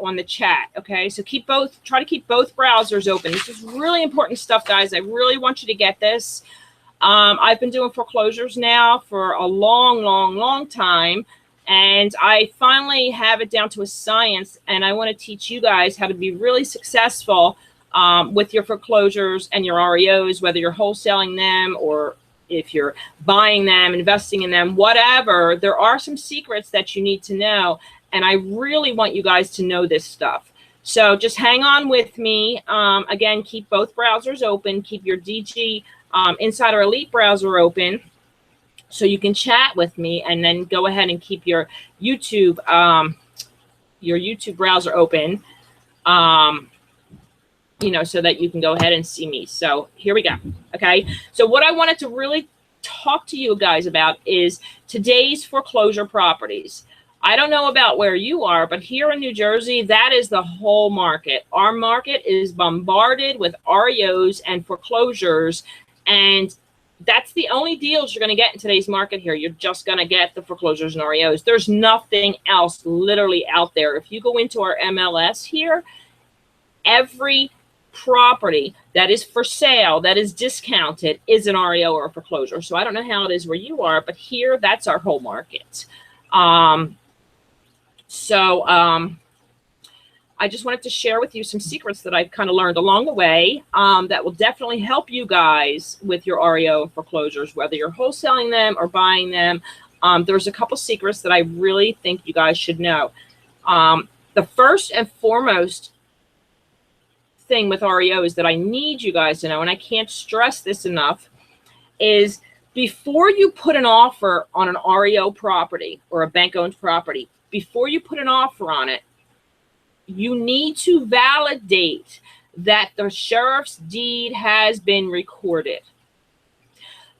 on the chat. Okay, so try to keep both browsers open. This is really important stuff, guys. I really want you to get this. I've been doing foreclosures now for a long time, and I finally have it down to a science, and I want to teach you guys how to be really successful with your foreclosures and your REOs, whether you're wholesaling them or if you're buying them, investing in them, whatever. There are some secrets that you need to know, and I really want you guys to know this stuff. So just hang on with me. Again, keep both browsers open. Keep your DG Insider Elite browser open so you can chat with me, and then go ahead and keep your YouTube browser open, so that you can go ahead and see me. So here we go. Okay. So what I wanted to really talk to you guys about is today's foreclosure properties. I don't know about where you are, but here in New Jersey, that is the whole market. Our market is bombarded with REOs and foreclosures, and that's the only deals you're going to get in today's market here. You're just going to get the foreclosures and REOs. There's nothing else literally out there. If you go into our MLS here, every property that is for sale, that is discounted, is an REO or a foreclosure. So I don't know how it is where you are, but here, that's our whole market. I just wanted to share with you some secrets that I've kind of learned along the way that will definitely help you guys with your REO foreclosures, whether you're wholesaling them or buying them. There's a couple secrets that I really think you guys should know. The first and foremost thing with REOs that I need you guys to know, and I can't stress this enough, is before you put an offer on an REO property or a bank-owned property, before you put an offer on it, you need to validate that the sheriff's deed has been recorded.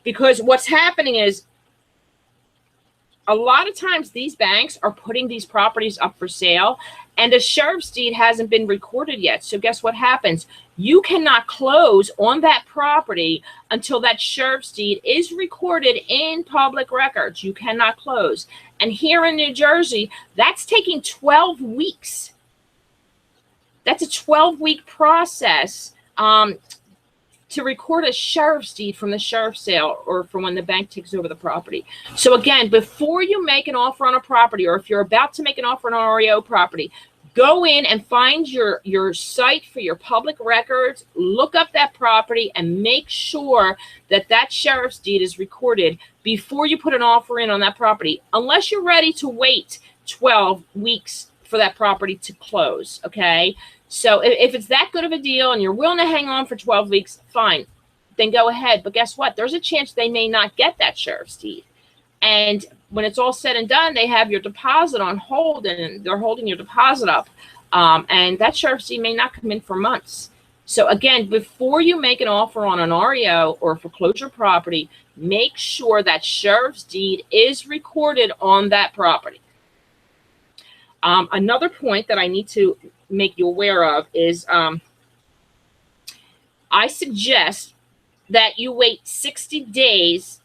Because what's happening is, a lot of times these banks are putting these properties up for sale, and the sheriff's deed hasn't been recorded yet. So guess what happens? You cannot close on that property until that sheriff's deed is recorded in public records. You cannot close. And here in New Jersey, that's taking 12 weeks. That's a 12-week process to record a sheriff's deed from the sheriff's sale or from when the bank takes over the property. So again, before you make an offer on a property, or if you're about to make an offer on an REO property, go in and find your site for your public records, look up that property, and make sure that that sheriff's deed is recorded before you put an offer in on that property, unless you're ready to wait 12 weeks for that property to close, okay? So if it's that good of a deal and you're willing to hang on for 12 weeks, fine, then go ahead. But guess what? There's a chance they may not get that sheriff's deed. And when it's all said and done, they have your deposit on hold, and they're holding your deposit up. And that sheriff's deed may not come in for months. So again, before you make an offer on an REO or a foreclosure property, make sure that sheriff's deed is recorded on that property. Another point that I need to make you aware of is I suggest that you wait 60 days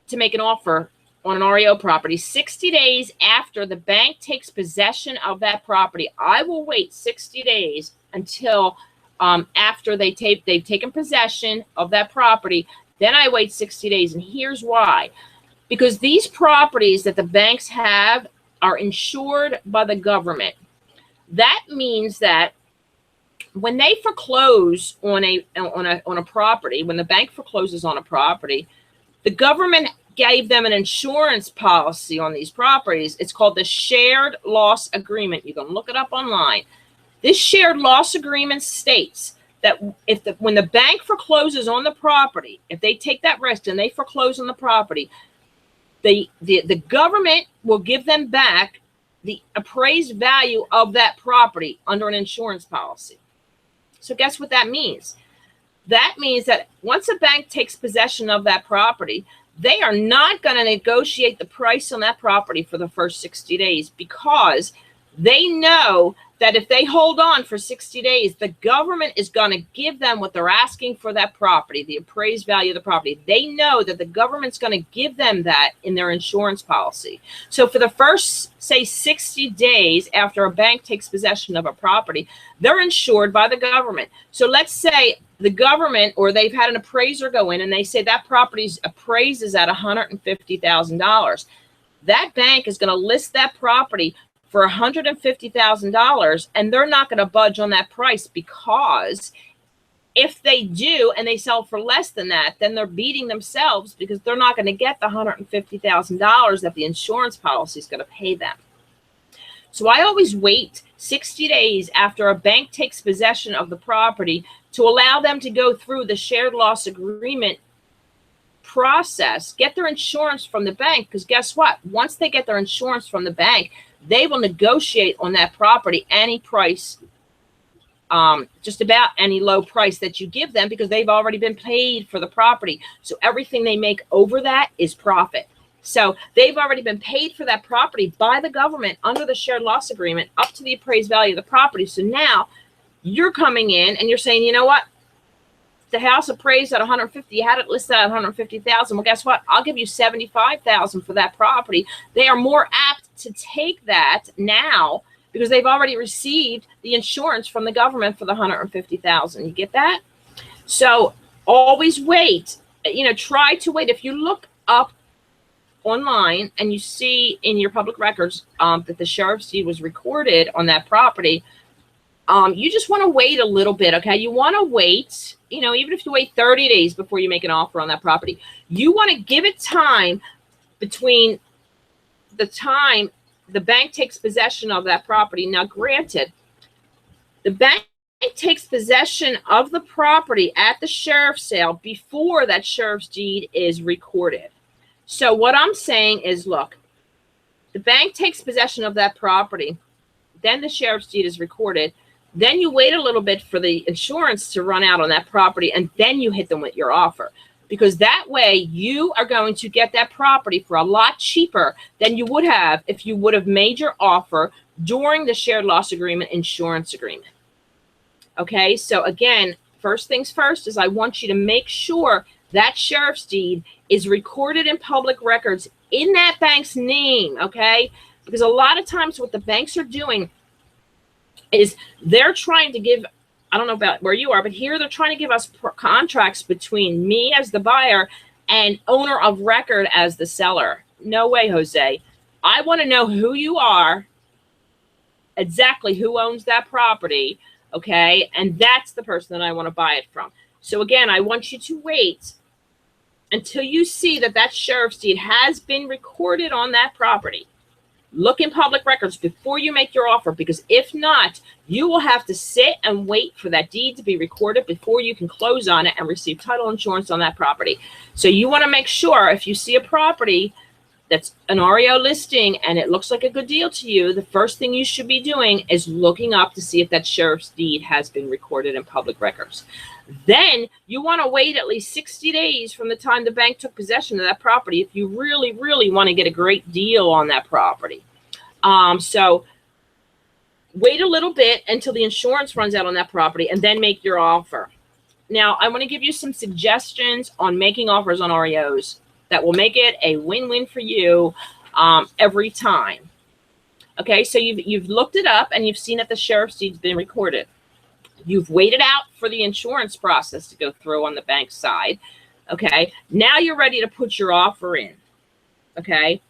to make an offer on an REO property. 60 days after the bank takes possession of that property. I will wait 60 days until after they've taken possession of that property. Then I wait 60 days, and here's why. Because these properties that the banks have are insured by the government. That means that when they foreclose on a property, when the bank forecloses on a property, the government gave them an insurance policy on these properties. It's called the shared loss agreement. You can look it up online. This shared loss agreement states that when the bank forecloses on the property, if they take that risk and they foreclose on the property, the government will give them back the appraised value of that property under an insurance policy. So guess what that means? That means that once a bank takes possession of that property, they are not going to negotiate the price on that property for the first 60 days, because they know that if they hold on for 60 days, the government is going to give them what they're asking for that property, the appraised value of the property. They know that the government's going to give them that in their insurance policy. So for the first, say, 60 days after a bank takes possession of a property, they're insured by the government. So let's say the government, or they've had an appraiser go in and they say that property's appraised is at $150,000. That bank is going to list that property for $150,000, and they're not going to budge on that price, because if they do and they sell for less than that, then they're beating themselves, because they're not going to get the $150,000 that the insurance policy is going to pay them. So I always wait 60 days after a bank takes possession of the property to allow them to go through the shared loss agreement process, get their insurance from the bank, because guess what? Once they get their insurance from the bank, they will negotiate on that property any price, just about any low price that you give them, because they've already been paid for the property. So everything they make over that is profit. So they've already been paid for that property by the government under the shared loss agreement up to the appraised value of the property. So now you're coming in and you're saying, you know what? The house appraised at 150, you had it listed at 150,000. Well, guess what? I'll give you 75,000 for that property. They are more apt to take that now because they've already received the insurance from the government for the 150,000. You get that? So always wait. Try to wait. If you look up online and you see in your public records that the sheriff's deed was recorded on that property, you just want to wait a little bit, okay? You want to wait, even if you wait 30 days before you make an offer on that property, you want to give it time between the time the bank takes possession of that property. Now, granted, the bank takes possession of the property at the sheriff's sale before that sheriff's deed is recorded. So what I'm saying is, look, the bank takes possession of that property, then the sheriff's deed is recorded. Then you wait a little bit for the insurance to run out on that property, and then you hit them with your offer. Because that way you are going to get that property for a lot cheaper than you would have if you would have made your offer during the shared loss agreement insurance agreement. Okay, so again, first things first is I want you to make sure that sheriff's deed is recorded in public records in that bank's name, okay? Because a lot of times what the banks are doing is they're trying to give, I don't know about where you are, but here they're trying to give us contracts between me as the buyer and owner of record as the seller. No way, Jose. I want to know who you are, exactly who owns that property, okay? And that's the person that I want to buy it from. So again, I want you to wait until you see that that sheriff's deed has been recorded on that property. Look in public records before you make your offer, because if not, you will have to sit and wait for that deed to be recorded before you can close on it and receive title insurance on that property. So you want to make sure if you see a property that's an REO listing and it looks like a good deal to you, the first thing you should be doing is looking up to see if that sheriff's deed has been recorded in public records. Then you want to wait at least 60 days from the time the bank took possession of that property if you really, really want to get a great deal on that property. So wait a little bit until the insurance runs out on that property and then make your offer. Now, I want to give you some suggestions on making offers on REOs that will make it a win-win for you every time. Okay, so you've looked it up and you've seen that the sheriff's deed's been recorded. You've waited out for the insurance process to go through on the bank side. Okay, now you're ready to put your offer in. Okay,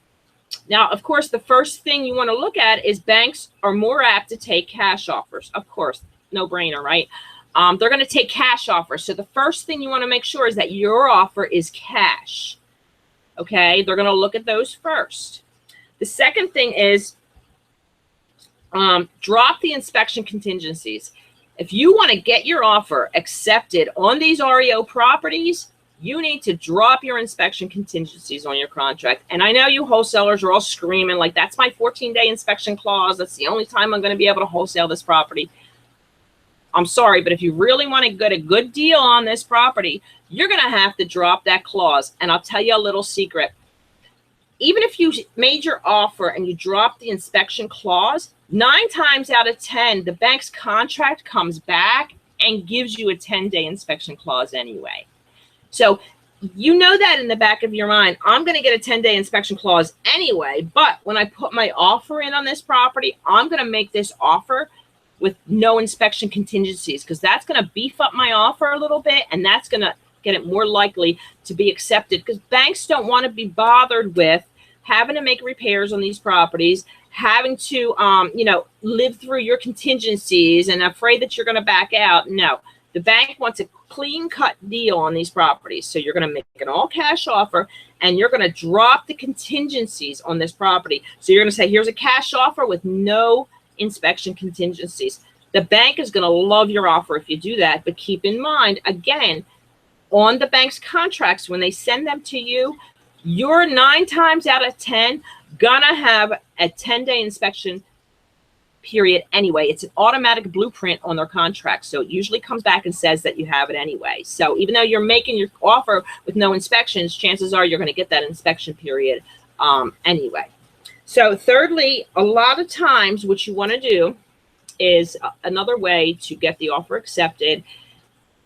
now, of course, the first thing you want to look at is banks are more apt to take cash offers. Of course, no brainer, right? They're going to take cash offers. So the first thing you want to make sure is that your offer is cash. Okay, they're going to look at those first. The second thing is drop the inspection contingencies. If you want to get your offer accepted on these REO properties, you need to drop your inspection contingencies on your contract. And I know you wholesalers are all screaming like, that's my 14-day inspection clause. That's the only time I'm going to be able to wholesale this property. I'm sorry, but if you really want to get a good deal on this property, you're going to have to drop that clause. And I'll tell you a little secret. Even if you made your offer and you dropped the inspection clause, 9 times out of 10, the bank's contract comes back and gives you a 10-day inspection clause anyway. So you know that in the back of your mind, I'm going to get a 10-day inspection clause anyway, but when I put my offer in on this property, I'm going to make this offer with no inspection contingencies, because that's going to beef up my offer a little bit, and that's going to get it more likely to be accepted, because banks don't want to be bothered with having to make repairs on these properties, having to, live through your contingencies and afraid that you're going to back out. No, the bank wants a clean cut deal on these properties. So you're going to make an all cash offer, and you're going to drop the contingencies on this property. So you're going to say, here's a cash offer with no inspection contingencies. The bank is going to love your offer if you do that. But keep in mind, again, on the bank's contracts, when they send them to you, you're 9 times out of 10 gonna have a 10-day inspection period anyway. It's an automatic blueprint on their contract, so it usually comes back and says that you have it anyway. So even though you're making your offer with no inspections, chances are you're going to get that inspection period anyway. So thirdly, a lot of times what you want to do is another way to get the offer accepted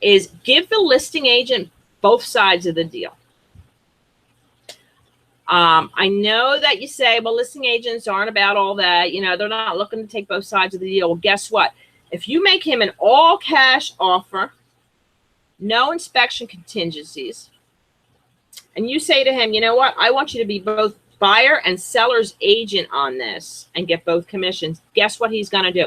is give the listing agent both sides of the deal. I know that you say, well, listing agents aren't about all that. They're not looking to take both sides of the deal. Well, guess what? If you make him an all cash offer, no inspection contingencies, and you say to him, you know what? I want you to be both buyer and seller's agent on this and get both commissions. Guess what he's going to do?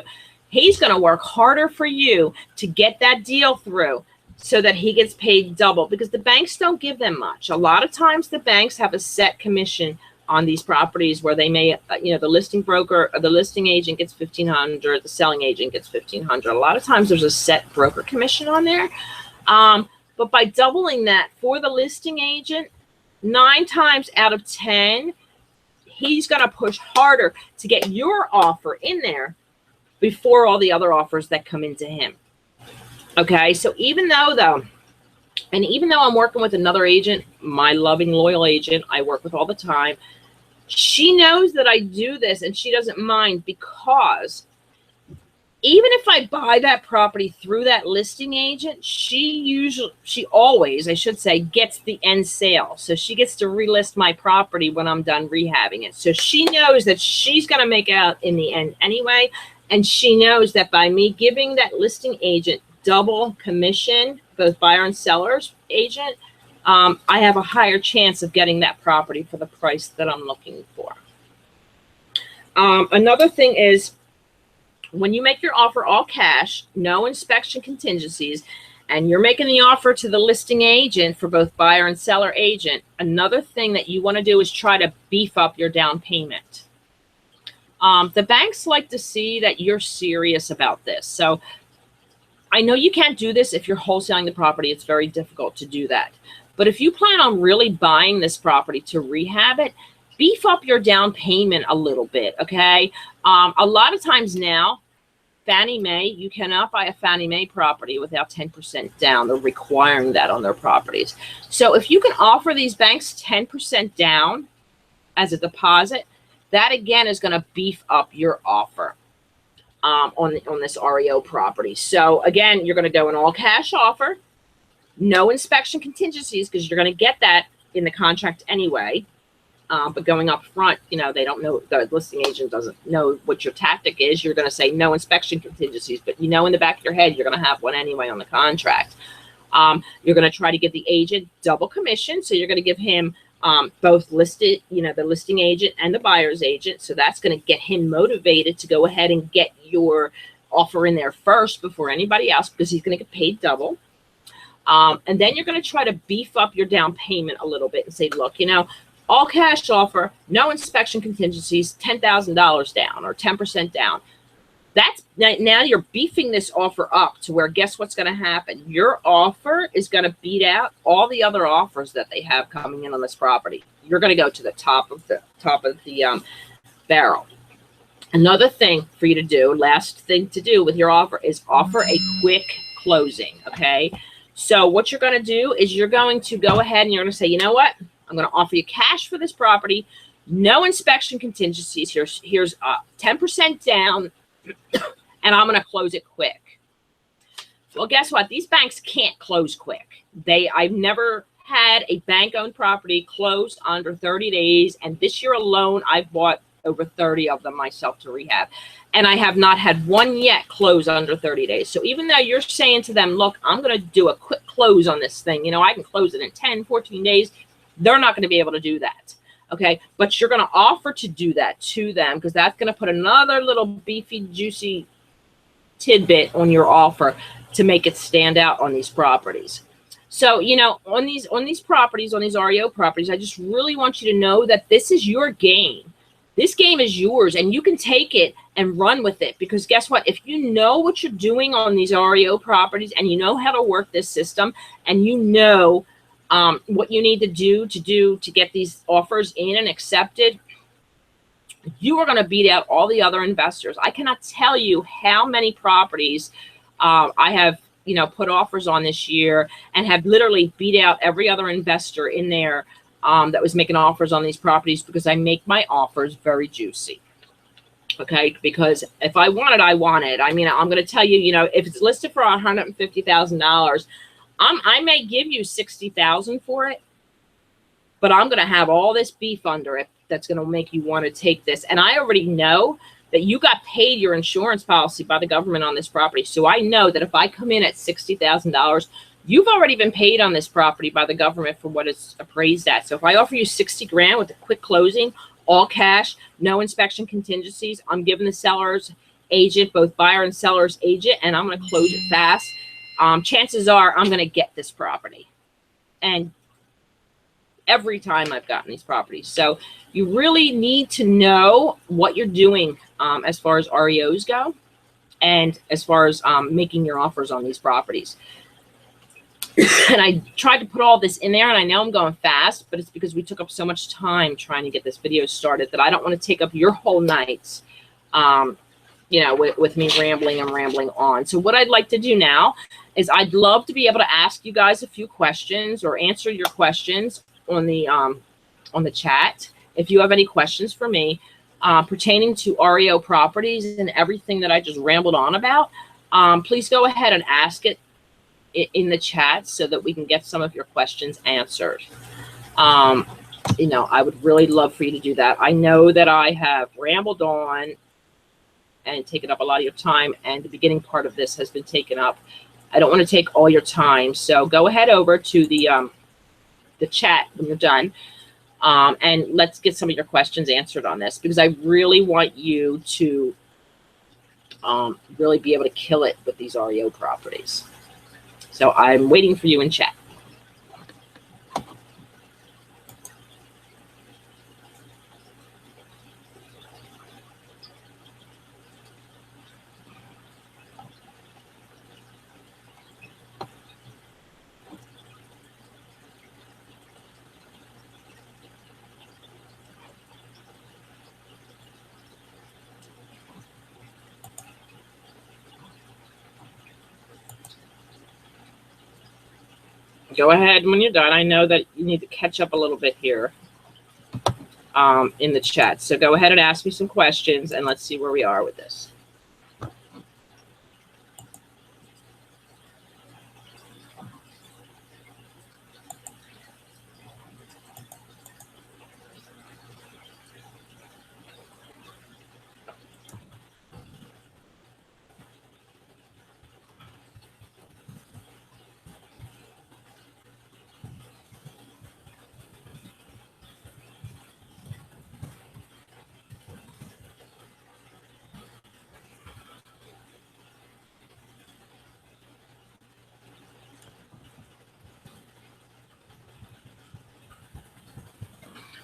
He's going to work harder for you to get that deal through, so that he gets paid double, because the banks don't give them much. A lot of times the banks have a set commission on these properties where they may, the listing broker or the listing agent gets $1,500, the selling agent gets $1,500. A lot of times there's a set broker commission on there. But by doubling that for the listing agent, 9 times out of 10, he's going to push harder to get your offer in there before all the other offers that come into him. Okay, so even though I'm working with another agent, my loving, loyal agent I work with all the time, she knows that I do this and she doesn't mind, because even if I buy that property through that listing agent, she always, I should say, gets the end sale. So she gets to relist my property when I'm done rehabbing it. So she knows that she's going to make out in the end anyway. And she knows that by me giving that listing agent double commission, both buyer and seller's agent, I have a higher chance of getting that property for the price that I'm looking for. Another thing is, when you make your offer all cash, no inspection contingencies, and you're making the offer to the listing agent for both buyer and seller agent, another thing that you want to do is try to beef up your down payment. The banks like to see that you're serious about this. So I know you can't do this if you're wholesaling the property. It's very difficult to do that. But if you plan on really buying this property to rehab it, beef up your down payment a little bit, okay? A lot of times now, Fannie Mae, you cannot buy a Fannie Mae property without 10% down. They're requiring that on their properties. So if you can offer these banks 10% down as a deposit, that again is going to beef up your offer on this REO property. So again, you're going to go an all cash offer, no inspection contingencies, because you're going to get that in the contract anyway. But going up front, they don't know, the listing agent doesn't know what your tactic is. You're going to say no inspection contingencies, but in the back of your head, you're going to have one anyway on the contract. You're going to try to give the agent double commission. So you're going to give him both listed, the listing agent and the buyer's agent. So that's going to get him motivated to go ahead and get your offer in there first before anybody else, because he's going to get paid double. And then you're going to try to beef up your down payment a little bit and say, look, all cash offer, no inspection contingencies, $10,000 down or 10% down. That's now you're beefing this offer up to where, guess what's going to happen? Your offer is going to beat out all the other offers that they have coming in on this property. You're going to go to the top of the barrel. Another thing for you to do, last thing to do with your offer, is offer a quick closing. Okay. So what you're going to do is you're going to go ahead and you're going to say, you know what? I'm going to offer you cash for this property. No inspection contingencies. Here's 10% down, and I'm going to close it quick. Well, guess what? These banks can't close quick. I've never had a bank-owned property close under 30 days, and this year alone, I've bought over 30 of them myself to rehab, and I have not had one yet close under 30 days. So even though you're saying to them, look, I'm going to do a quick close on this thing, you know, I can close it in 10, 14 days, they're not going to be able to do that. Okay, but you're going to offer to do that to them, because that's going to put another little beefy, juicy tidbit on your offer to make it stand out on these properties. So, you know, on these properties, on these REO properties, I just really want you to know that this is your game. This game is yours, and you can take it and run with it, because guess what? If you know what you're doing on these REO properties, and you know how to work this system, and you know what you need to do to get these offers in and accepted, you are going to beat out all the other investors. I cannot tell you how many properties I have, you know, put offers on this year and have literally beat out every other investor in there that was making offers on these properties, because I make my offers very juicy. Okay, because if I want it, I want it. I mean, I'm going to tell you, you know, if it's listed for $150,000, I may give you $60,000 for it, but I'm going to have all this beef under it that's going to make you want to take this. And I already know that you got paid your insurance policy by the government on this property. So I know that if I come in at $60,000, you've already been paid on this property by the government for what it's appraised at. So if I offer you 60 grand with a quick closing, all cash, no inspection contingencies, I'm giving the seller's agent, both buyer and seller's agent, and I'm going to close it fast. Chances are I'm going to get this property. And every time I've gotten these properties. So you really need to know what you're doing as far as REOs go, and as far as making your offers on these properties. And I tried to put all this in there, and I know I'm going fast, but it's because we took up so much time trying to get this video started that I don't want to take up your whole nights, you know, with me rambling on. So what I'd like to do now is I'd love to be able to ask you guys a few questions or answer your questions on the chat. If you have any questions for me pertaining to REO properties and everything that I just rambled on about, please go ahead and ask it in the chat so that we can get some of your questions answered. You know, I would really love for you to do that. I know that I have rambled on and taken up a lot of your time, and the beginning part of this has been taken up. I don't want to take all your time, so go ahead over to the chat when you're done, and let's get some of your questions answered on this, because I really want you to really be able to kill it with these REO properties. So I'm waiting for you in chat. Go ahead when you're done. I know that you need to catch up a little bit here in the chat. So go ahead and ask me some questions, and let's see where we are with this.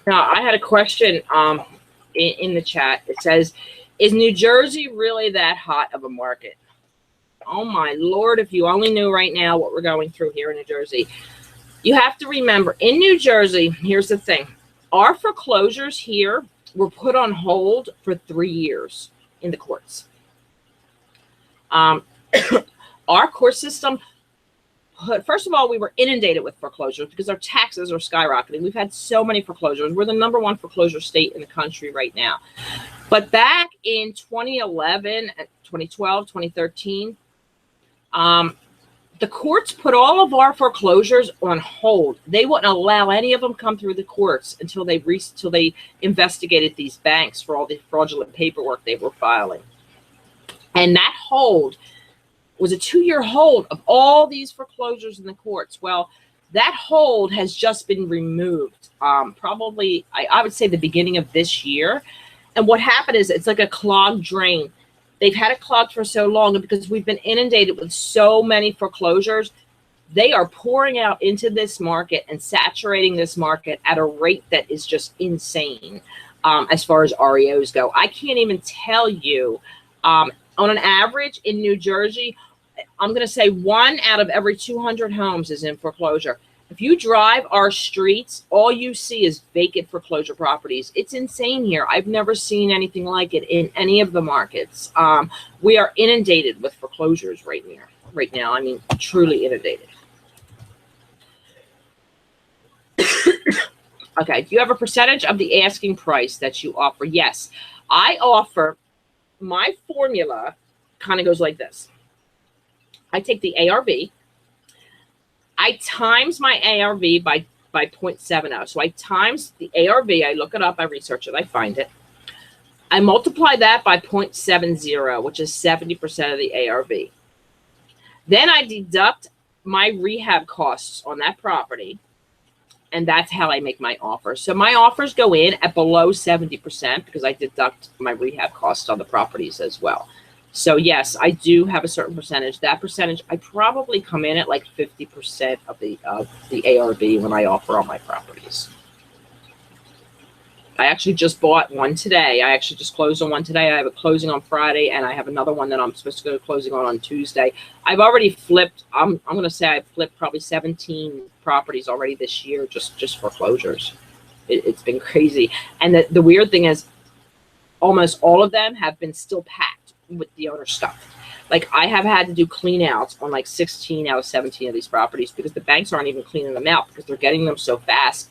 Now, I had a question in the chat. It says, is New Jersey really that hot of a market? Oh, my Lord, if you only knew right now what we're going through here in New Jersey. You have to remember, in New Jersey, here's the thing. Our foreclosures here were put on hold for 3 years in the courts. Our court system first of all, we were inundated with foreclosures because our taxes are skyrocketing. We've had so many foreclosures. We're the #1 foreclosure state in the country right now. But back in 2011, 2012, 2013, the courts put all of our foreclosures on hold. They wouldn't allow any of them come through the courts until they investigated these banks for all the fraudulent paperwork they were filing. And that hold was a 2-year hold of all these foreclosures in the courts. Well, that hold has just been removed, probably, I would say the beginning of this year. And what happened is it's like a clogged drain. They've had it clogged for so long, and because we've been inundated with so many foreclosures, they are pouring out into this market and saturating this market at a rate that is just insane as far as REOs go. I can't even tell you, on an average in New Jersey, I'm going to say 1 out of every 200 homes is in foreclosure. If you drive our streets, all you see is vacant foreclosure properties. It's insane here. I've never seen anything like it in any of the markets. We are inundated with foreclosures right now. I mean, truly inundated. Okay, do you have a percentage of the asking price that you offer? Yes, I offer. My formula kind of goes like this. I take the ARV. I times my ARV by 0.70. So I times the ARV. I look it up. I research it. I find it. I multiply that by 0.70, which is 70% of the ARV. Then I deduct my rehab costs on that property, and that's how I make my offer. So my offers go in at below 70% because I deduct my rehab costs on the properties as well. So yes, I do have a certain percentage. That percentage, I probably come in at like 50% of the ARV when I offer on my properties. I actually just bought one today. I actually just closed on one today. I have a closing on Friday, and I have another one that I'm supposed to go closing on Tuesday. I've already flipped. I'm going to say I've flipped probably 17 properties already this year, just foreclosures. It's been crazy. And the weird thing is, almost all of them have been still packed with the owner stuff. Like, I have had to do clean outs on like 16 out of 17 of these properties because the banks aren't even cleaning them out because they're getting them so fast.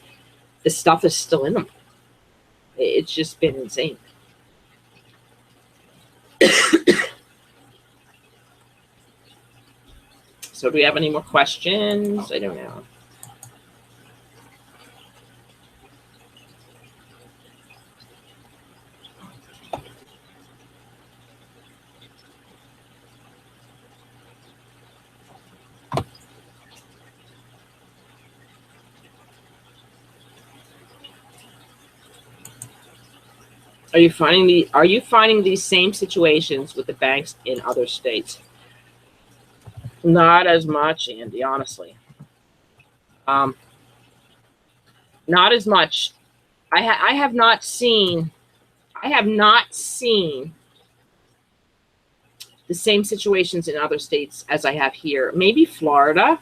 The stuff is still in them. It's just been insane. So do we have any more questions? I don't know. Are you finding these same situations with the banks in other states? Not as much, Andy, honestly. Not as much. I have not seen the same situations in other states as I have here. Maybe Florida,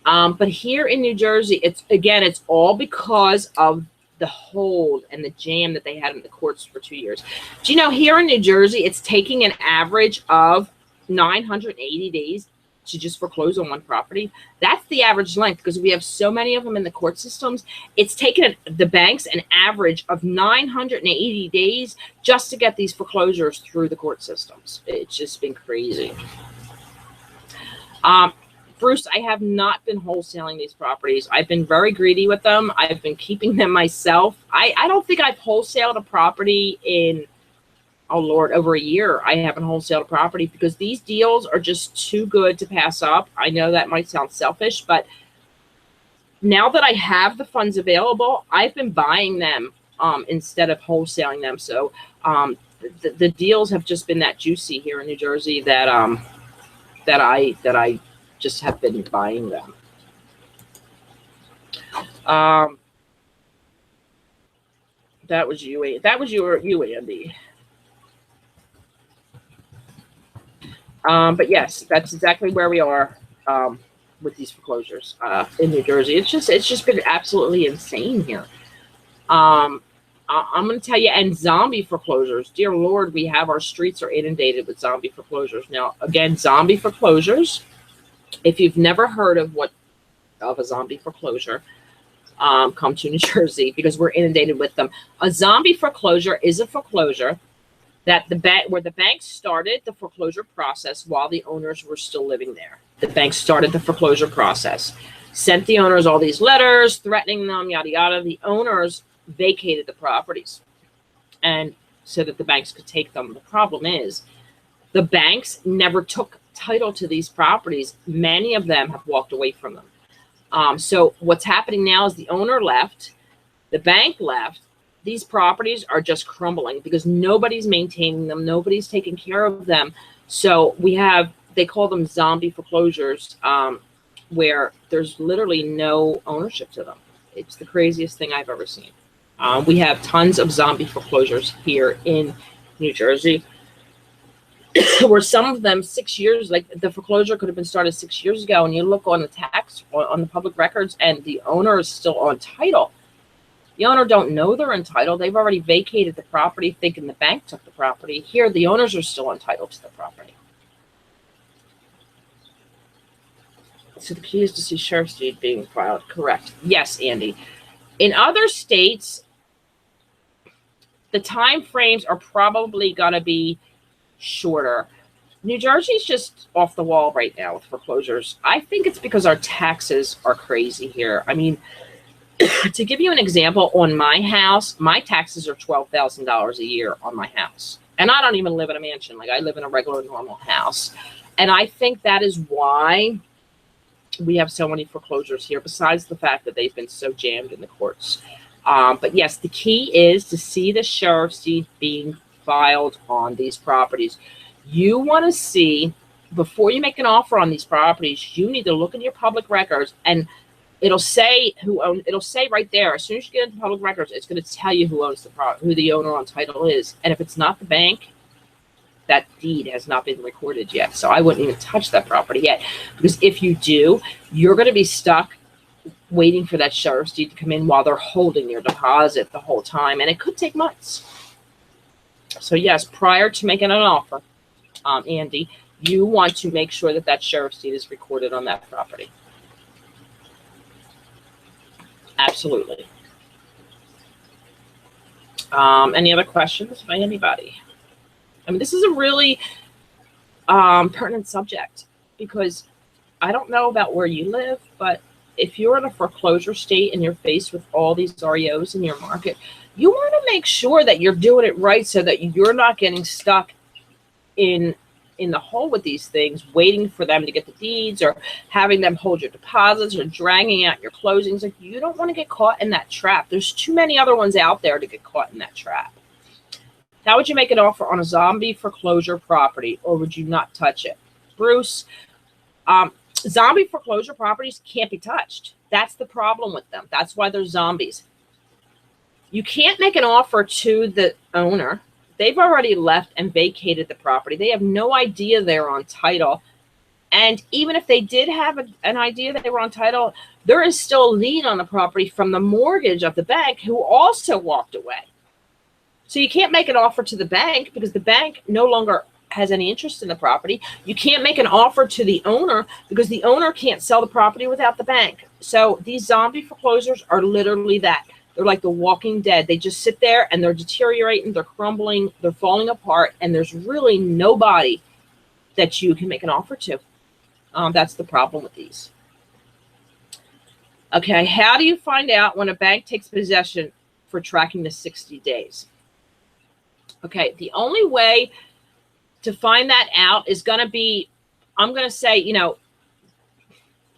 but here in New Jersey, it's all because of the hold and the jam that they had in the courts for 2 years. Do you know, here in New Jersey, it's taking an average of 980 days to just foreclose on one property. That's the average length because we have so many of them in the court systems. It's taken the banks an average of 980 days just to get these foreclosures through the court systems. It's just been crazy. Bruce, I have not been wholesaling these properties. I've been very greedy with them. I've been keeping them myself. I don't think I've wholesaled a property in, oh Lord, over a year. I haven't wholesaled a property because these deals are just too good to pass up. I know that might sound selfish, but now that I have the funds available, I've been buying them instead of wholesaling them. So the deals have just been that juicy here in New Jersey that I just have been buying them. That was you. That was you, Andy. But yes, that's exactly where we are with these foreclosures in New Jersey. It's just been absolutely insane here. I'm going to tell you, and zombie foreclosures. Dear Lord, our streets are inundated with zombie foreclosures. Now, again, zombie foreclosures If you've never heard of a zombie foreclosure, come to New Jersey because we're inundated with them. A zombie foreclosure is a foreclosure that where the bank started the foreclosure process while the owners were still living there. The bank started the foreclosure process, sent the owners all these letters threatening them, yada yada. The owners vacated the properties, and so that the banks could take them. The problem is, the banks never took title to these properties. Many of them have walked away from them. So what's happening now is the owner left, the bank left. These properties are just crumbling because nobody's maintaining them. Nobody's taking care of them. So they call them zombie foreclosures, where there's literally no ownership to them. It's the craziest thing I've ever seen. We have tons of zombie foreclosures here in New Jersey, where some of them 6 years, like the foreclosure could have been started 6 years ago, and you look on the public records, and the owner is still on title. The owner don't know they're entitled. They've already vacated the property thinking the bank took the property. Here, the owners are still entitled to the property. So the key is to see sheriff's deed being filed. Correct. Yes, Andy. In other states, the time frames are probably going to be shorter. New Jersey's just off the wall right now with foreclosures. I think it's because our taxes are crazy here. I mean, to give you an example, on my house, my taxes are $12,000 a year on my house. And I don't even live in a mansion. Like, I live in a regular, normal house. And I think that is why we have so many foreclosures here, besides the fact that they've been so jammed in the courts. But yes, the key is to see the sheriff's deed being filed on these properties. You want to see, before you make an offer on these properties, you need to look in your public records, and it'll say it'll say right there, as soon as you get into public records, it's going to tell you who owns the property, who the owner on title is. And if it's not the bank, that deed has not been recorded yet. So I wouldn't even touch that property yet, because if you do, you're going to be stuck waiting for that sheriff's deed to come in while they're holding your deposit the whole time. And it could take months. So yes, prior to making an offer, Andy, you want to make sure that that sheriff's deed is recorded on that property. Absolutely. Any other questions by anybody? I mean, this is a really pertinent subject, because I don't know about where you live, but if you're in a foreclosure state and you're faced with all these REOs in your market, you want to make sure that you're doing it right so that you're not getting stuck in the hole with these things, waiting for them to get the deeds, or having them hold your deposits, or dragging out your closings. Like, you don't want to get caught in that trap. There's too many other ones out there to get caught in that trap. How would you make an offer on a zombie foreclosure property, or would you not touch it? Bruce, zombie foreclosure properties can't be touched. That's the problem with them. That's why they're zombies. You can't make an offer to the owner. They've already left and vacated the property. They have no idea they're on title. And even if they did have an idea that they were on title, there is still a lien on the property from the mortgage of the bank, who also walked away. So you can't make an offer to the bank because the bank no longer has any interest in the property. You can't make an offer to the owner because the owner can't sell the property without the bank. So these zombie foreclosures are literally that. They're like the Walking Dead. They just sit there and they're deteriorating, they're crumbling, they're falling apart, and there's really nobody that you can make an offer to. That's the problem with these. Okay, how do you find out when a bank takes possession for tracking the 60 days? Okay, the only way to find that out is going to be, I'm going to say, you know,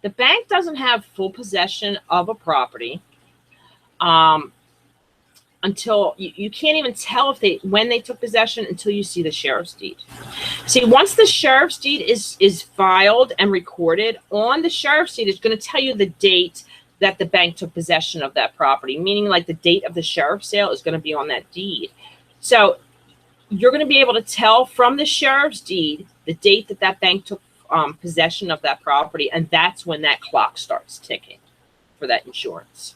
the bank doesn't have full possession of a property until you can't even tell when they took possession until you see the sheriff's deed. See, once the sheriff's deed is filed and recorded, on the sheriff's deed, it's going to tell you the date that the bank took possession of that property, meaning like the date of the sheriff's sale is going to be on that deed. So you're going to be able to tell from the sheriff's deed the date that that bank took possession of that property, and that's when that clock starts ticking for that insurance.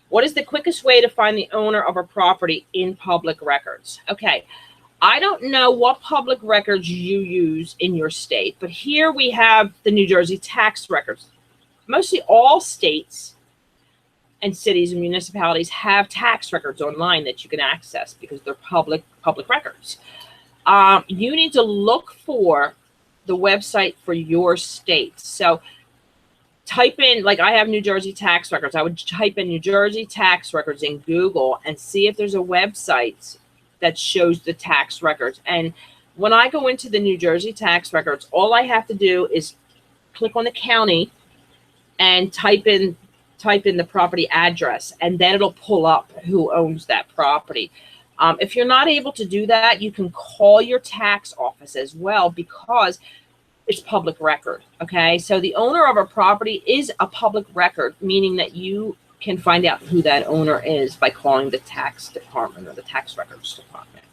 What is the quickest way to find the owner of a property in public records? Okay, I don't know what public records you use in your state, but here we have the New Jersey tax records. Mostly all states and cities and municipalities have tax records online that you can access because they're public records. You need to look for the website for your state. So type in, like I have New Jersey tax records. I would type in New Jersey tax records in Google and see if there's a website that shows the tax records. And when I go into the New Jersey tax records, all I have to do is click on the county and type in the property address, and then it'll pull up who owns that property. If you're not able to do that, you can call your tax office as well because it's public record. Okay, so the owner of a property is a public record, meaning that you can find out who that owner is by calling the tax department or the tax records department.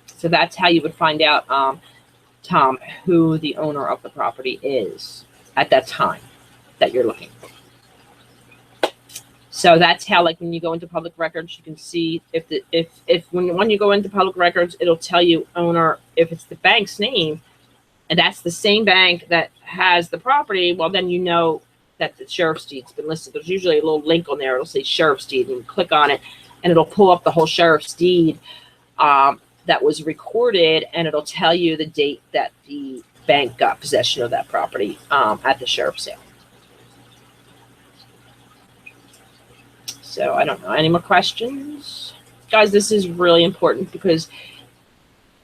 So that's how you would find out, Tom, who the owner of the property is at that time that you're looking. So that's how, like when you go into public records, you can see when you go into public records, it'll tell you owner, if it's the bank's name, and that's the same bank that has the property, well, then you know that the sheriff's deed's been listed. There's usually a little link on there. It'll say sheriff's deed, and you click on it, and it'll pull up the whole sheriff's deed that was recorded, and it'll tell you the date that the bank got possession of that property at the sheriff's sale. So I don't know. Any more questions? Guys, this is really important because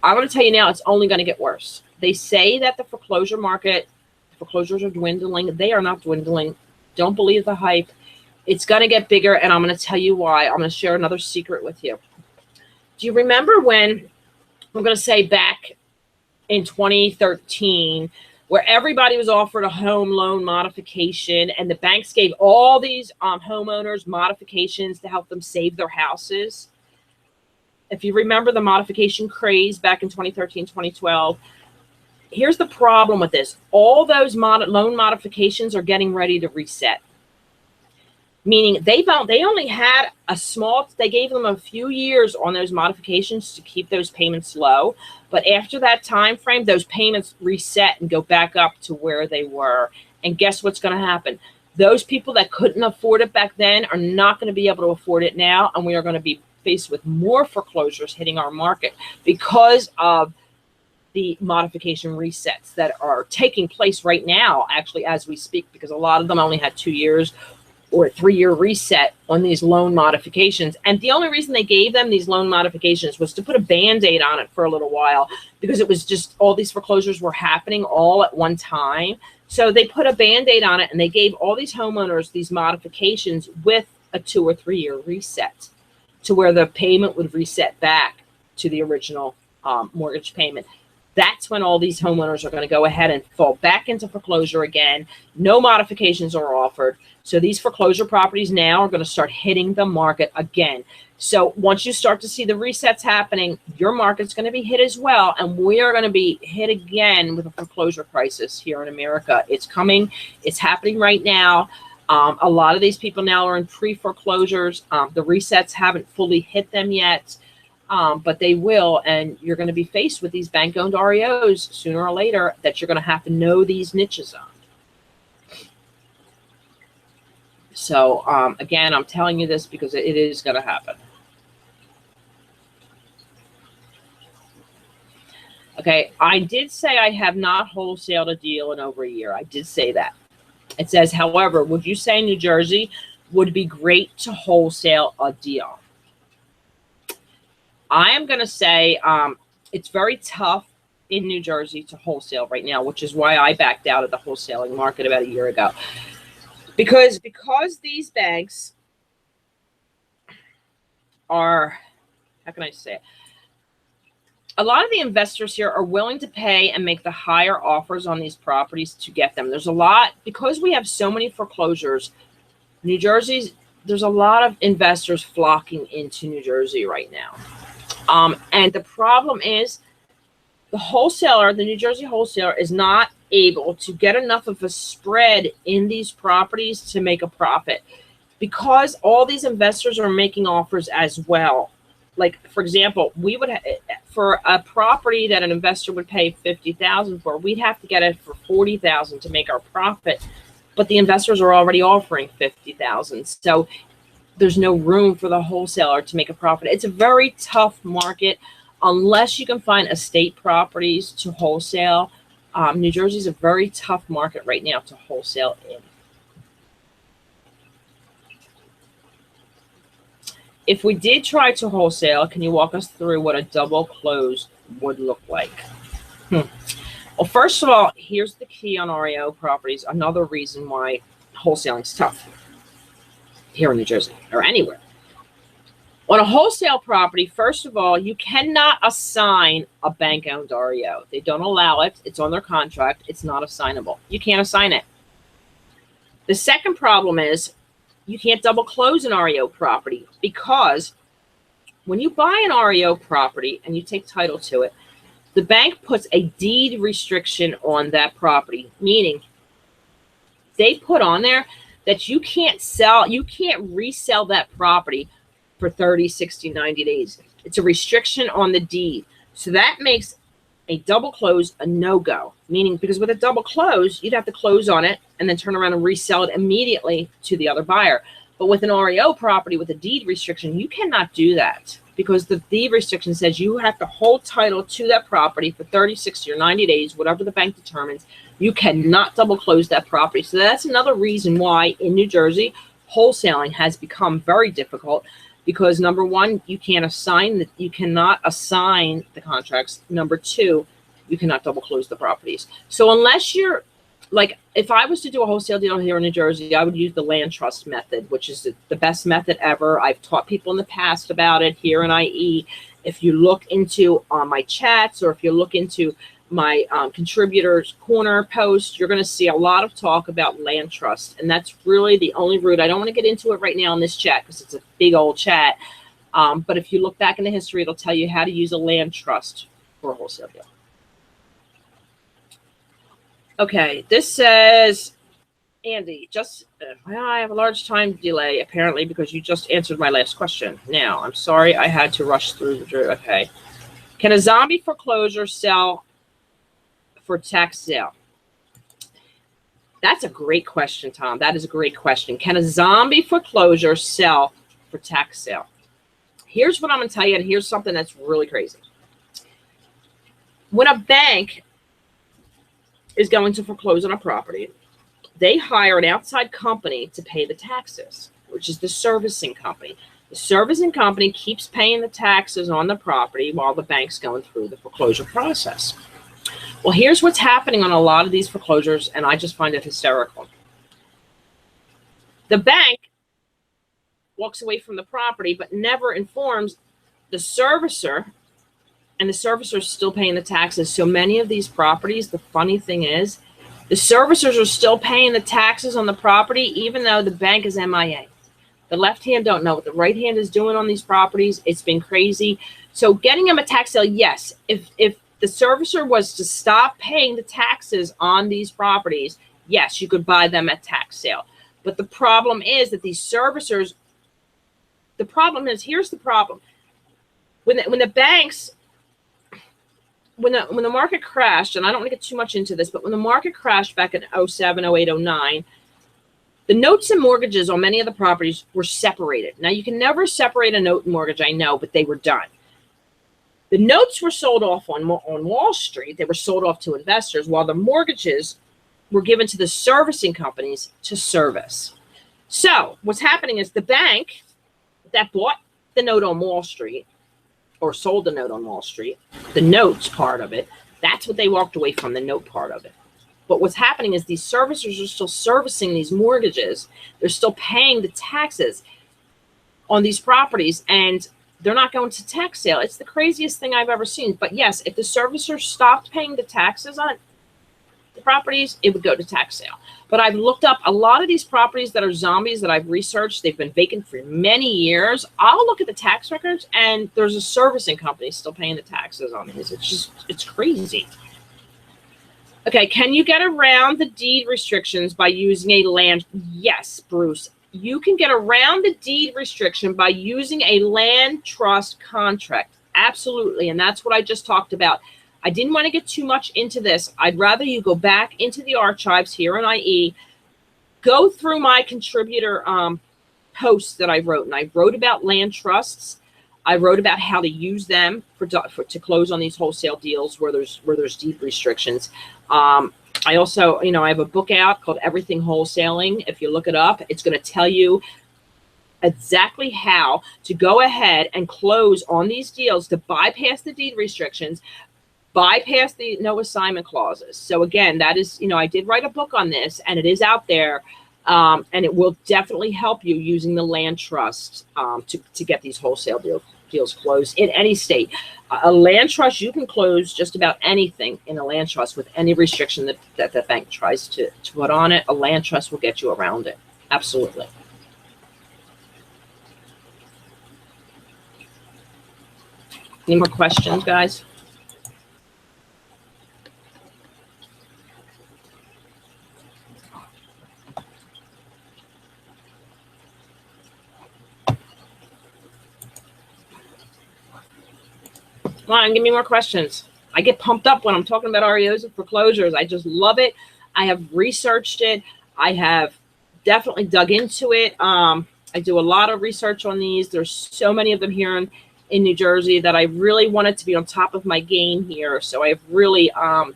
I'm going to tell you now, it's only going to get worse. They say that the foreclosure market, foreclosures are dwindling. They are not dwindling. Don't believe the hype. It's going to get bigger, and I'm going to tell you why. I'm going to share another secret with you. Do you remember when, I'm going to say back in 2013, where everybody was offered a home loan modification, and the banks gave all these homeowners modifications to help them save their houses? If you remember the modification craze back in 2013, 2012, here's the problem with this. All those loan modifications are getting ready to reset. Meaning they only had they gave them a few years on those modifications to keep those payments low. But after that time frame, those payments reset and go back up to where they were. And guess what's going to happen? Those people that couldn't afford it back then are not going to be able to afford it now. And we are going to be faced with more foreclosures hitting our market because of the modification resets that are taking place right now, actually, as we speak, because a lot of them only had 2 years or a 3-year reset on these loan modifications. And the only reason they gave them these loan modifications was to put a Band-Aid on it for a little while, because it was just all these foreclosures were happening all at one time. So they put a Band-Aid on it, and they gave all these homeowners these modifications with a 2 or 3 year reset to where the payment would reset back to the original mortgage payment. That's when all these homeowners are going to go ahead and fall back into foreclosure again. No modifications are offered. So these foreclosure properties now are going to start hitting the market again. So once you start to see the resets happening, your market's going to be hit as well. And we are going to be hit again with a foreclosure crisis here in America. It's coming. It's happening right now. A lot of these people now are in pre-foreclosures. The resets haven't fully hit them yet. But they will, and you're going to be faced with these bank-owned REOs sooner or later that you're going to have to know these niches on. So, again, I'm telling you this because it is going to happen. Okay, I did say I have not wholesaled a deal in over a year. I did say that. It says, however, would you say New Jersey would be great to wholesale a deal? I am going to say it's very tough in New Jersey to wholesale right now, which is why I backed out of the wholesaling market about a year ago. Because these banks are, how can I say it? A lot of the investors here are willing to pay and make the higher offers on these properties to get them. There's a lot, because we have so many foreclosures, New Jersey's, there's a lot of investors flocking into New Jersey right now. And the problem is the New Jersey wholesaler is not able to get enough of a spread in these properties to make a profit, because all these investors are making offers as well. like for example, we would for a property that an investor would pay $50,000 for, we'd have to get it for $40,000 to make our profit, but the investors are already offering $50,000, so there's no room for the wholesaler to make a profit. It's a very tough market unless you can find estate properties to wholesale. New Jersey is a very tough market right now to wholesale in. If we did try to wholesale, can you walk us through what a double close would look like? Well, first of all, here's the key on REO properties. Another reason why wholesaling is tough here in New Jersey or anywhere. On a wholesale property, first of all, you cannot assign a bank-owned REO. They don't allow it. It's on their contract. It's not assignable. You can't assign it. The second problem is you can't double close an REO property, because when you buy an REO property and you take title to it, the bank puts a deed restriction on that property, meaning they put on there that you can't resell that property for 30, 60, 90 days. It's a restriction on the deed. So that makes a double close a no-go, meaning because with a double close, you'd have to close on it and then turn around and resell it immediately to the other buyer. But with an REO property with a deed restriction, you cannot do that, because the deed restriction says you have to hold title to that property for 30, 60, or 90 days, whatever the bank determines. You cannot double close that property. So that's another reason why in New Jersey, wholesaling has become very difficult, because number one, you cannot assign the contracts. Number two, you cannot double close the properties. So unless you're like, if I was to do a wholesale deal here in New Jersey, I would use the land trust method, which is the best method ever. I've taught people in the past about it here in IE. If you look into my chats, or if you look into my contributors corner post, you're going to see a lot of talk about land trust, and that's really the only route. I don't want to get into it right now in this chat because it's a big old chat, but if you look back in the history, it'll tell you how to use a land trust for a wholesale deal. Okay, this says, Andy, I have a large time delay apparently because you just answered my last question. Now, I'm sorry I had to rush through the okay. Can a zombie foreclosure sell for tax sale? That's a great question, Tom. That is a great question. Can a zombie foreclosure sell for tax sale? Here's what I'm going to tell you, and here's something that's really crazy. When a bank is going to foreclose on a property, they hire an outside company to pay the taxes, which is the servicing company. The servicing company keeps paying the taxes on the property while the bank's going through the foreclosure process. Well, here's what's happening on a lot of these foreclosures, and I just find it hysterical. The bank walks away from the property but never informs the servicer, and the servicer is still paying the taxes. So many of these properties, the funny thing is, the servicers are still paying the taxes on the property even though the bank is MIA. The left hand don't know what the right hand is doing on these properties. It's been crazy. So getting them a tax sale, yes. If the servicer was to stop paying the taxes on these properties, yes, you could buy them at tax sale. But the problem is that these servicers, the problem is, here's the problem. When the banks, when the market crashed, and I don't want to get too much into this, but when the market crashed back in 07, 08, 09, the notes and mortgages on many of the properties were separated. Now, you can never separate a note and mortgage, I know, but they were done. The notes were sold off on Wall Street. They were sold off to investors, while the mortgages were given to the servicing companies to service. So what's happening is the bank that bought the note on Wall Street, or sold the note on Wall Street, the notes part of it, that's what they walked away from, the note part of it. But what's happening is these servicers are still servicing these mortgages. They're still paying the taxes on these properties, and they're not going to tax sale. It's the craziest thing I've ever seen. But yes, if the servicer stopped paying the taxes on the properties, it would go to tax sale. But I've looked up a lot of these properties that are zombies that I've researched. They've been vacant for many years. I'll look at the tax records, and there's a servicing company still paying the taxes on these. It's crazy. Okay, can you get around the deed restrictions by using a land? Yes, Bruce, you can get around the deed restriction by using a land trust contract. Absolutely. And that's what I just talked about. I didn't want to get too much into this. I'd rather you go back into the archives here in IE, go through my contributor posts that I wrote. And I wrote about land trusts. I wrote about how to use them to close on these wholesale deals where there's deed restrictions. I also, I have a book out called Everything Wholesaling. If you look it up, it's going to tell you exactly how to go ahead and close on these deals to bypass the deed restrictions, bypass the no assignment clauses. So again, that is, I did write a book on this, and it is out there, and it will definitely help you using the land trust to get these wholesale deals closed in any state. A land trust, you can close just about anything in a land trust with any restriction that the bank tries to put on it. A land trust will get you around it. Absolutely. Any more questions, guys? Come on, give me more questions. I get pumped up when I'm talking about REOs and foreclosures. I just love it. I have researched it. I have definitely dug into it. I do a lot of research on these. There's so many of them here in New Jersey that I really wanted to be on top of my game here. So I've really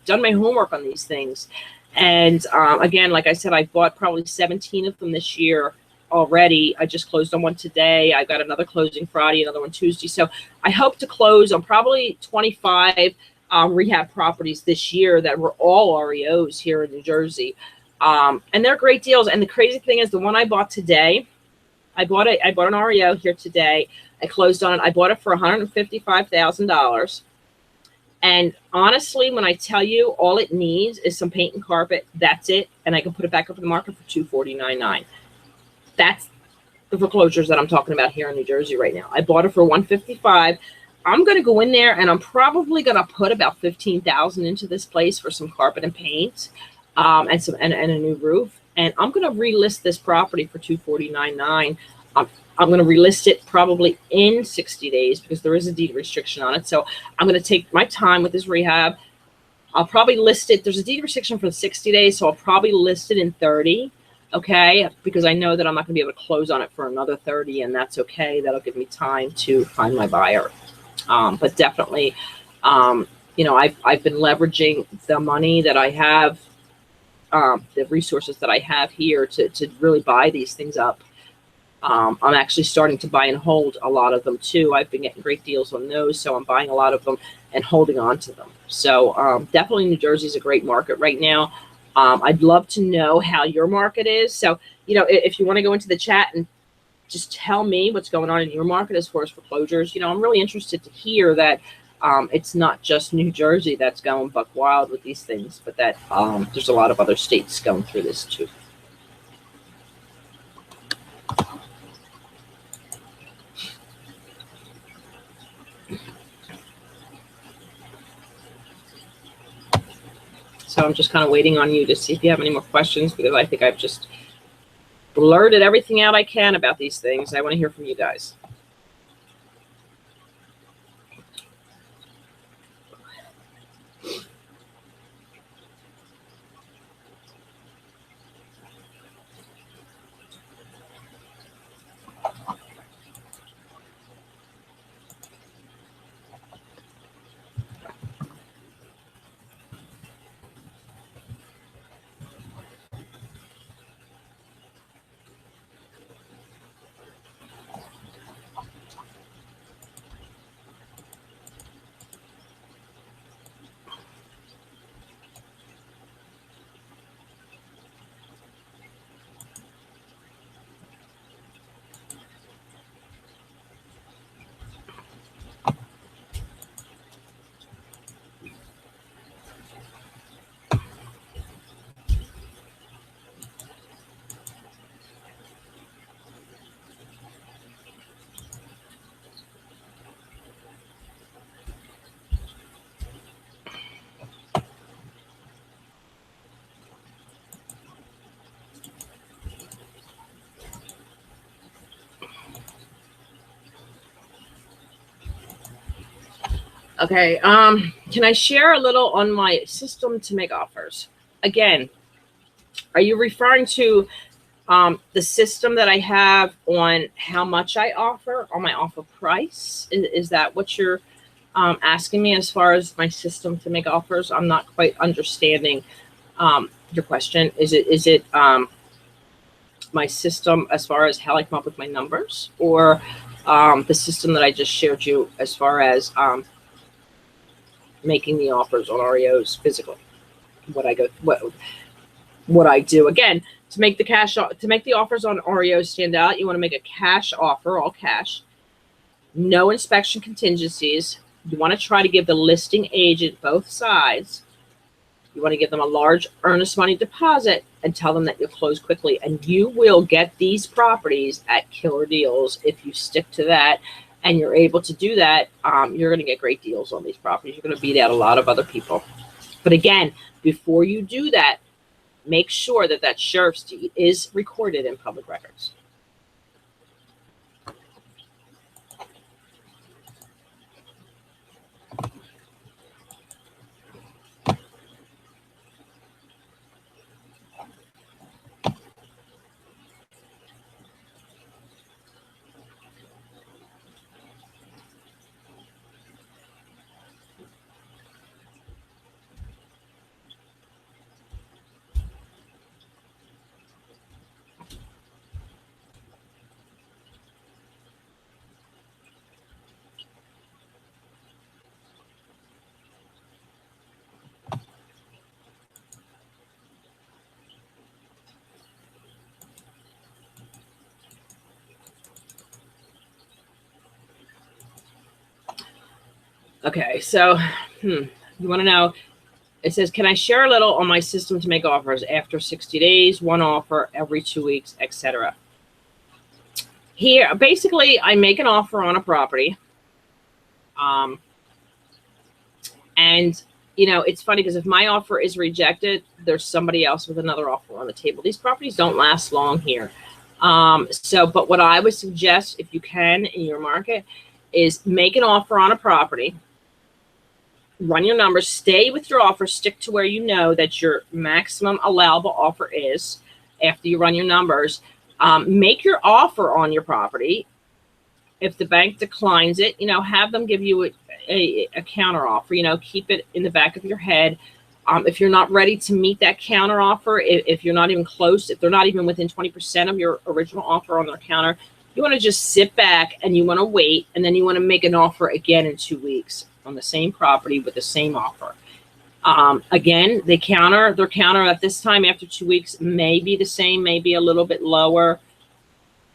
done my homework on these things. And again, like I said, I bought probably 17 of them this year already. I just closed on one today. I got another closing Friday, another one Tuesday. So I hope to close on probably 25 rehab properties this year that were all REOs here in New Jersey. And they're great deals. And the crazy thing is, the one I bought today, I bought an REO here today. I closed on it. I bought it for $155,000. And honestly, when I tell you, all it needs is some paint and carpet. That's it. And I can put it back up in the market for $249,900. That's the foreclosures that I'm talking about here in New Jersey right now. I bought it for $155,000. I'm going to go in there and I'm probably going to put about $15,000 into this place for some carpet and paint, and a new roof. And I'm going to relist this property for $249,900. I'm going to relist it probably in 60 days because there is a deed restriction on it. So I'm going to take my time with this rehab. I'll probably list it. There's a deed restriction for 60 days, so I'll probably list it in 30. Okay, because I know that I'm not going to be able to close on it for another 30, and that's okay. That'll give me time to find my buyer. But definitely, I've been leveraging the money that I have, the resources that I have here to really buy these things up. I'm actually starting to buy and hold a lot of them too. I've been getting great deals on those, so I'm buying a lot of them and holding on to them. So definitely New Jersey is a great market right now. I'd love to know how your market is. So, if you want to go into the chat and just tell me what's going on in your market as far as foreclosures, I'm really interested to hear that it's not just New Jersey that's going buck wild with these things, but that there's a lot of other states going through this too. So I'm just kind of waiting on you to see if you have any more questions, because I think I've just blurted everything out I can about these things. I want to hear from you guys. Okay. Can I share a little on my system to make offers? Again, are you referring to the system that I have on how much I offer, on my offer price? Is that what you're asking me as far as my system to make offers? I'm not quite understanding your question. Is it my system as far as how I come up with my numbers, or the system that I just shared you as far as making the offers on REOs physically? What I do again to make the offers on REOs stand out. You want to make a cash offer, all cash, no inspection contingencies. You want to try to give the listing agent both sides. You want to give them a large earnest money deposit and tell them that you'll close quickly. And you will get these properties at killer deals if you stick to that and you're able to do that. You're going to get great deals on these properties. You're going to beat out a lot of other people. But again, before you do that, make sure that that sheriff's deed is recorded in public records. Okay, so you want to know, it says, can I share a little on my system to make offers after 60 days, one offer every 2 weeks, etc.? Here, basically, I make an offer on a property. And, you know, it's funny because if my offer is rejected, there's somebody else with another offer on the table. These properties don't last long here. But what I would suggest, if you can in your market, is make an offer on a property. Run your numbers, stay with your offer, stick to where you know that your maximum allowable offer is after you run your numbers. Make your offer on your property. If the bank declines it, you know, have them give you a counter offer. You know, keep it in the back of your head. If you're not ready to meet that counter offer, if you're not even close, if they're not even within 20% of your original offer on their counter, you want to just sit back and you want to wait, and then you want to make an offer again in 2 weeks on the same property with the same offer. Again, their counter at this time after 2 weeks may be the same, maybe a little bit lower.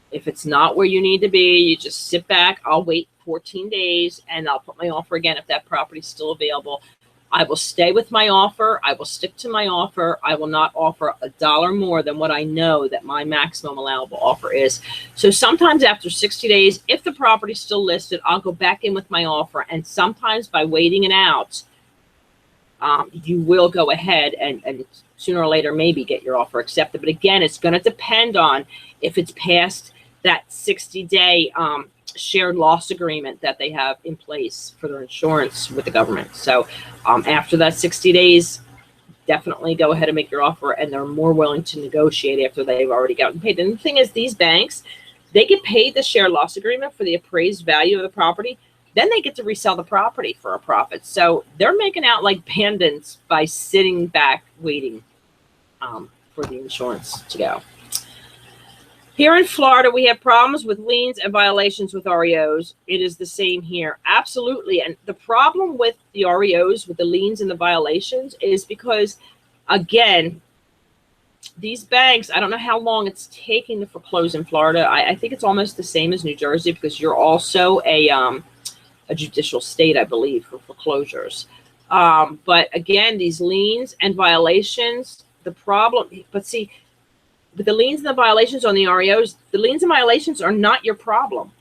If it's not where you need to be, you just sit back. I'll wait 14 days and I'll put my offer again if that property is still available. I will stay with my offer. I will stick to my offer. I will not offer $1 more than what I know that my maximum allowable offer is. So sometimes after 60 days, if the property is still listed, I'll go back in with my offer. And sometimes by waiting it out, you will go ahead and sooner or later maybe get your offer accepted. But again, it's going to depend on if it's past that 60-day shared loss agreement that they have in place for their insurance with the government. So after that 60 days, definitely go ahead and make your offer, and they're more willing to negotiate after they've already gotten paid. And the thing is, these banks, they get paid the shared loss agreement for the appraised value of the property. Then they get to resell the property for a profit. So they're making out like bandits by sitting back waiting for the insurance to go. Here in Florida, we have problems with liens and violations with REOs. It is the same here. Absolutely. And the problem with the REOs, with the liens and the violations, is because, again, these banks, I don't know how long it's taking to foreclose in Florida. I think it's almost the same as New Jersey because you're also a judicial state, I believe, for foreclosures. But again, these liens and violations, the problem, but see, with the liens and the violations on the REOs, the liens and violations are not your problem.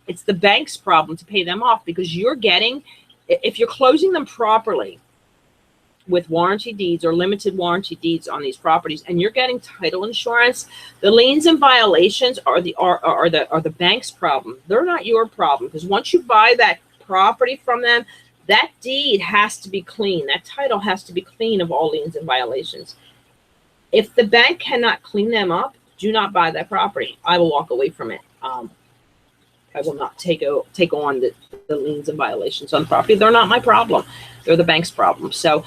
It's the bank's problem to pay them off, because you're getting, if you're closing them properly with warranty deeds or limited warranty deeds on these properties, and you're getting title insurance, the liens and violations are the bank's problem. They're not your problem, because once you buy that property from them, That deed has to be clean. That title has to be clean of all liens and violations. If the bank cannot clean them up, do not buy that property. I will walk away from it. I will not take on the liens and violations on the property. They're not my problem. They're the bank's problem. So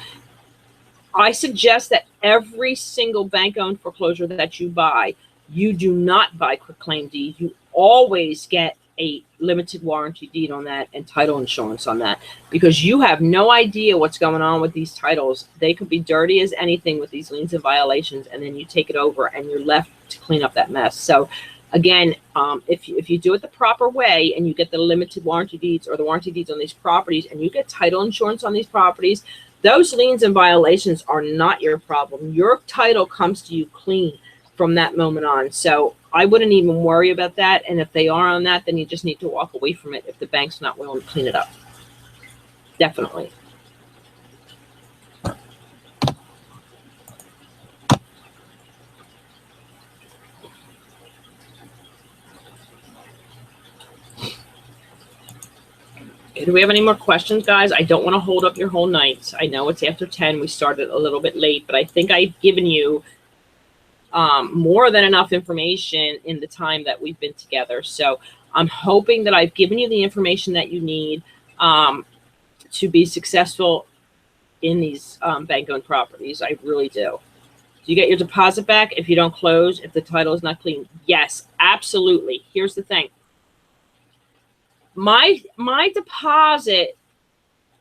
I suggest that every single bank-owned foreclosure that you buy, you do not buy quitclaim deed. You always get a limited warranty deed on that and title insurance on that, because you have no idea what's going on with these titles. They could be dirty as anything with these liens and violations, and then you take it over and you're left to clean up that mess. So again, if you do it the proper way and you get the limited warranty deeds or the warranty deeds on these properties and you get title insurance on these properties, those liens and violations are not your problem. Your title comes to you clean from that moment on. So I wouldn't even worry about that. And if they are on that, then you just need to walk away from it if the bank's not willing to clean it up. Definitely. Do we have any more questions, guys? I don't want to hold up your whole night. I know it's after 10. We started a little bit late, but I think I've given you more than enough information in the time that we've been together. So I'm hoping that I've given you the information that you need to be successful in these bank-owned properties. I really do. Do you get your deposit back if you don't close, if the title is not clean? Yes, absolutely. Here's the thing. My deposit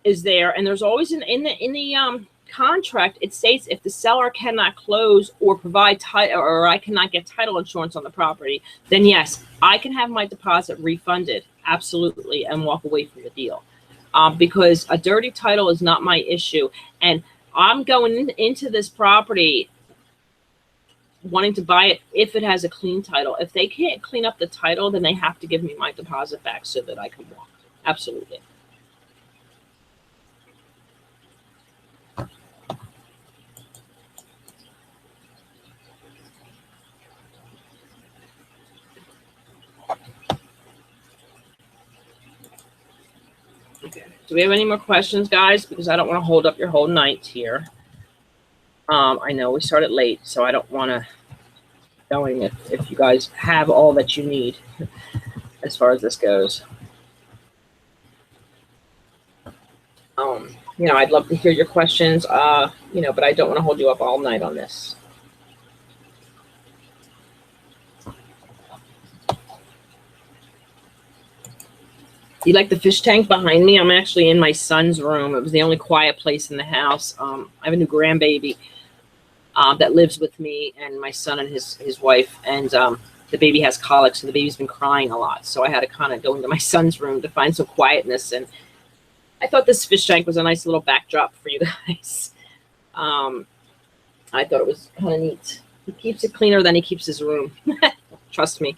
is there, and there's always in the contract, it states if the seller cannot close or provide title, or I cannot get title insurance on the property, then yes, I can have my deposit refunded, absolutely, and walk away from the deal. Because a dirty title is not my issue, and I'm going into this property wanting to buy it if it has a clean title. If they can't clean up the title, then they have to give me my deposit back so that I can walk. Absolutely. Okay. Do we have any more questions, guys? Because I don't want to hold up your whole night here. I know we started late, so I don't want to going if you guys have all that you need as far as this goes. I'd love to hear your questions, but I don't want to hold you up all night on this. You like the fish tank behind me? I'm actually in my son's room. It was the only quiet place in the house. I have a new grandbaby that lives with me and my son and his wife, and the baby has colic, so the baby's been crying a lot. So I had to kind of go into my son's room to find some quietness, and I thought this fish tank was a nice little backdrop for you guys. I thought it was kind of neat. He keeps it cleaner than he keeps his room. Trust me.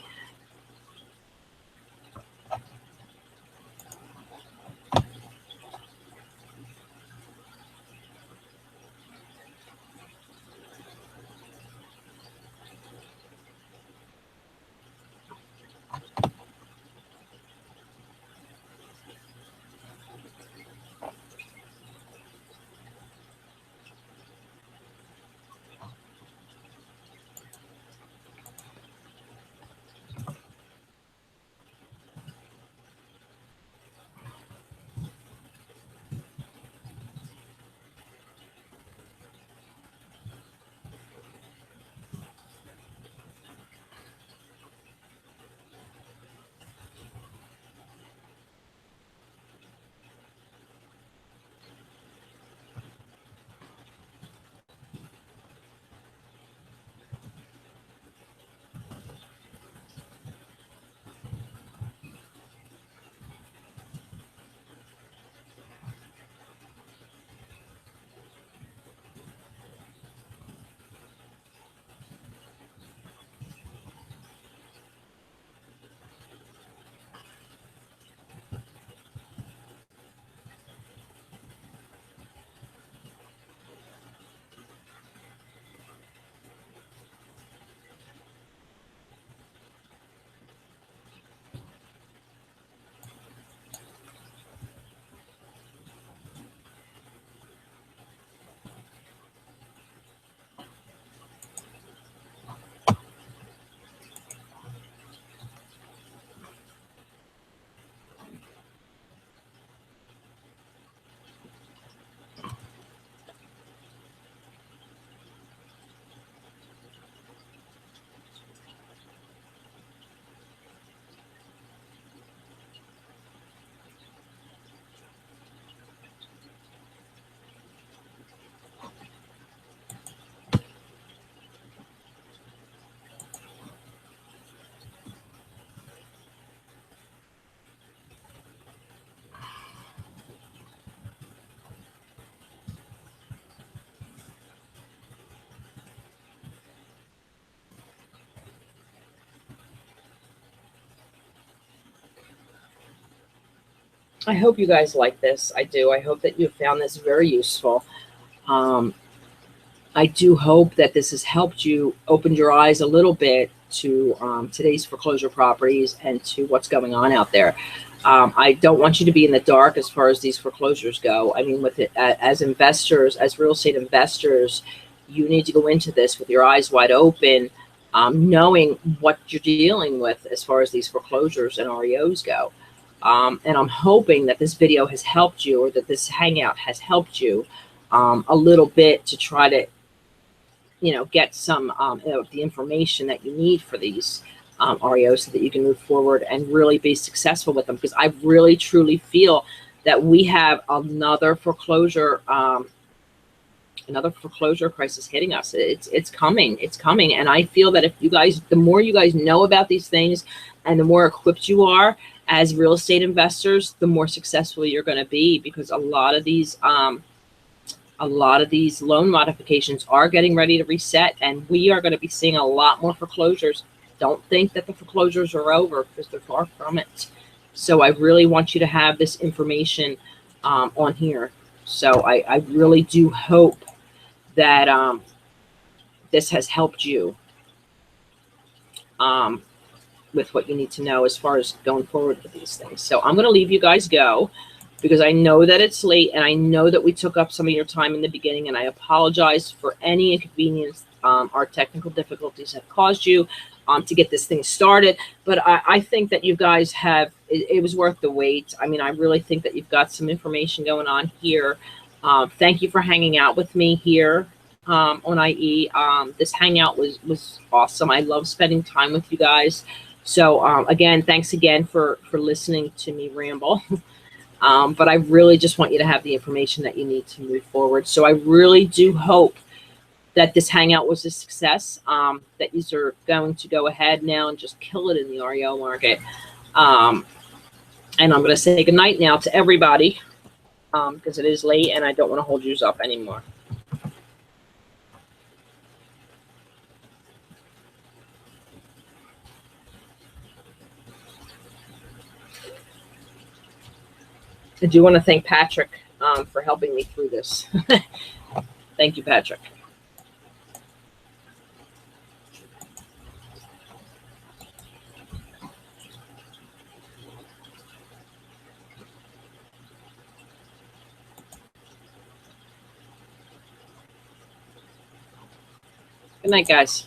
I hope you guys like this. I do. I hope that you found this very useful. Um, I do hope that this has helped you open your eyes a little bit to today's foreclosure properties and to what's going on out there. I don't want you to be in the dark as far as these foreclosures go. I mean, with it as investors, as real estate investors, you need to go into this with your eyes wide open, knowing what you're dealing with as far as these foreclosures and REOs go. And I'm hoping that this video has helped you, or that this hangout has helped you a little bit to try to get some of the information that you need for these REOs so that you can move forward and really be successful with them. Because I really truly feel that we have another foreclosure crisis hitting us. It's coming, and I feel that if you guys, the more you guys know about these things, and the more equipped you are as real estate investors, the more successful you're going to be. Because a lot of these loan modifications are getting ready to reset, and we are going to be seeing a lot more foreclosures. Don't think that the foreclosures are over, because they're far from it. So I really want you to have this information on here. So I really do hope that this has helped you with what you need to know as far as going forward with these things. So I'm going to leave you guys go, because I know that it's late, and I know that we took up some of your time in the beginning, and I apologize for any inconvenience our technical difficulties have caused you to get this thing started. But I think that you guys have, it was worth the wait. I mean, I really think that you've got some information going on here. Thank you for hanging out with me here on IE. This hangout was awesome. I love spending time with you guys. So again, thanks again for listening to me ramble. But I really just want you to have the information that you need to move forward. So I really do hope that this hangout was a success, that you are going to go ahead now and just kill it in the REO market. And I'm going to say goodnight now to everybody, because it is late and I don't want to hold you up anymore. I do want to thank Patrick for helping me through this. Thank you, Patrick. Good night, guys.